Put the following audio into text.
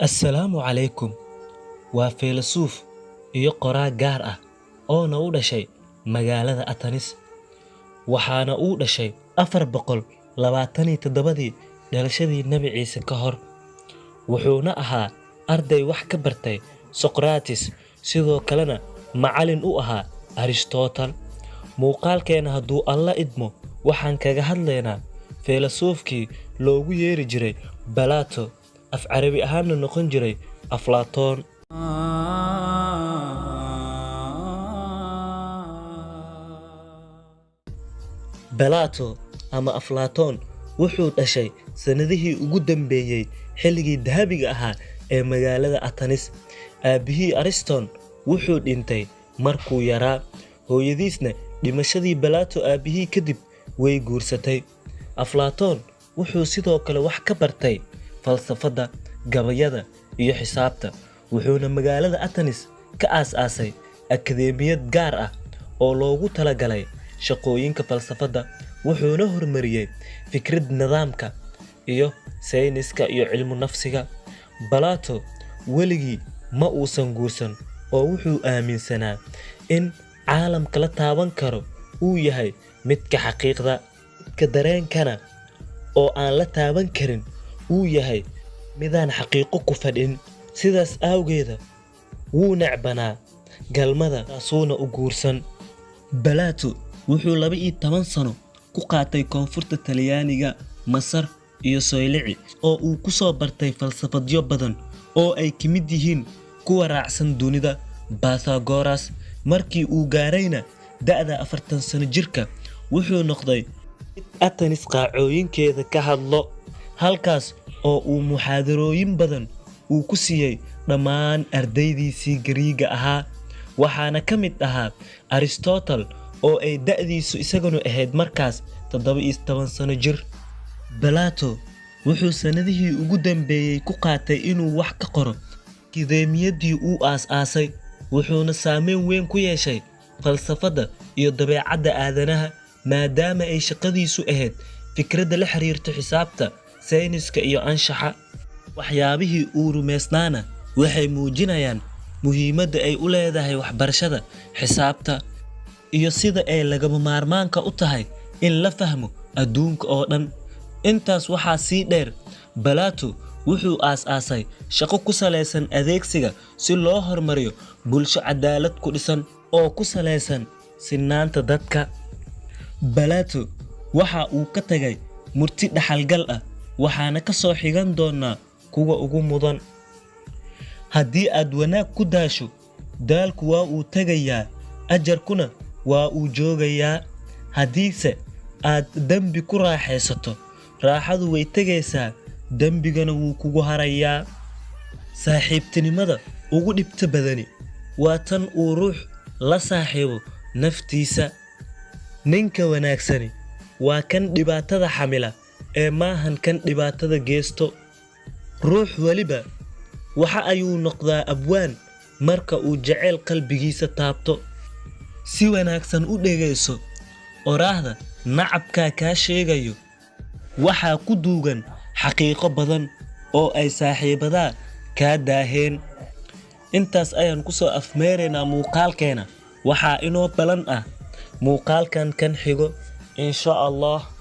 Assalaamu calaykum. Waa filasuuf iyo qoraa gaar ah oo u dhashay magaalada Athens, waxaana uu dhashay 427 dhalashadii Nabi Ciise ka hor. Wuxuuna ahaa arday wax ka bartay Socrates, sidoo kalena macallin u ahaa Aristotle. Muuqaalkeena hadduu Alla idmo, waxaan kaga hadlaynaa filasuufkii loogu yeeri jiray Plato, af Carabi ahaanna noqon jiray Aflaatoon. Plato ama Aflaatoon wuxuu dhashay sanadihii ugu dambeeyay xilligii dahabiga ahaa ee magaalada Athens. Aabihii Ariston wuxuu dhintay markuu yaraa, hooyadiisna dhimashadii Plato aabihii kadib way guursatay. Aflaatoon wuxuu sidoo kale wax ka bartay falsafada, gabayada iyo xisaabta, wuxuuna magaalada Athens ka aas-aasay akadeemiyad gaar ah oo loogu talagalay shaqooyinka falsafada. Wuxuuna horumariyay fikrad nidaamka iyo sayniska iyo cilmu nafsiga. Plato weligii ma uusan guursan oo wuxuu aaminsanaa in caalamka la taaban karo uu yahay midka xaqiiqda, midka dareenkana oo aan la taaban karin uu yahay midaan xaqiiqo ku fadhin. Sidaas awgeeda wuu necbanaa galmada, taasuuna u guursan. Plato wuxuu 12 sano ku qaatay koonfurta Talyaaniga, Masar iyo Soylici, oo uu ku soo bartay falsafadyo badan oo ay ka mid yihiin kuwa raacsan dunida Pythagoras. Markii uu gaarayna da'da 40 sano jirka, wuxuu noqday Athens qaacooyinkeeda ka hadlo, halkaas oo uu muxaadarooyin badan uu ku siiyay dhammaan ardaydiisii Gariiga ahaa. Waxaana ka mid ahaa Aristotle oo ay da'diisu isaguna ahayd markaas 17 sano jir. Plato wuxuu sanadihii ugu dambeeyay ku qaatay inuu wax ka qoro akadeemiyadii uu aas-aasay, wuxuuna saameyn weyn ku yeeshay falsafada iyo dabeecadda aadanaha, maadaama ay shaqadiisu ahayd fikradda la xiriirta xisaabta, sayniska iyo anshaxa. Waxyaabihii uu rumaysnaana waxay muujinayaan muhiimadda ay u leedahay waxbarashada xisaabta iyo sida ay lagama maarmaanka u tahay in la fahmo adduunka oo dhan. Intaas waxaa sii dheer, Plato wuxuu aas-aasay shaqo ku salaysan adeegsiga si loo horumariyo bulsho cadaalad ku dhisan oo ku salaysan sinaanta dadka. Plato waxa uu ka tagay murti dhaxalgal ah, waxaana ka soo xigan doonaa kuwa ugu mudan. Haddii aad wanaag ku daasho, daalku waa uu tagayaa, ajarkuna waa uu joogayaa. Haddiise aad dembi ku raaxaysato, raaxadu way tegaysaa, dembigana wuu kugu harayaa. Saaxiibtinimada ugu dhibta badani waa tan uu ruux la saaxiibo naftiisa. Ninka wanaagsani waa kan dhibaatada xamila ee maahan kan dhibaatada geesto. Ruux waliba waxa ayuu noqdaa abwaan marka uu jecel qalbigiisa taabto. Si wanaagsan u dhegayso oraahda nacabka kaa sheegayo, waxaa ku duugan xaqiiqo badan oo ay saaxiibadaa kaa daaheen. Intaas ayaan ku soo afmeeraynaa muuqaalkeena. Waxaa inoo balan ah muuqaalkan kan xigo insha Allah.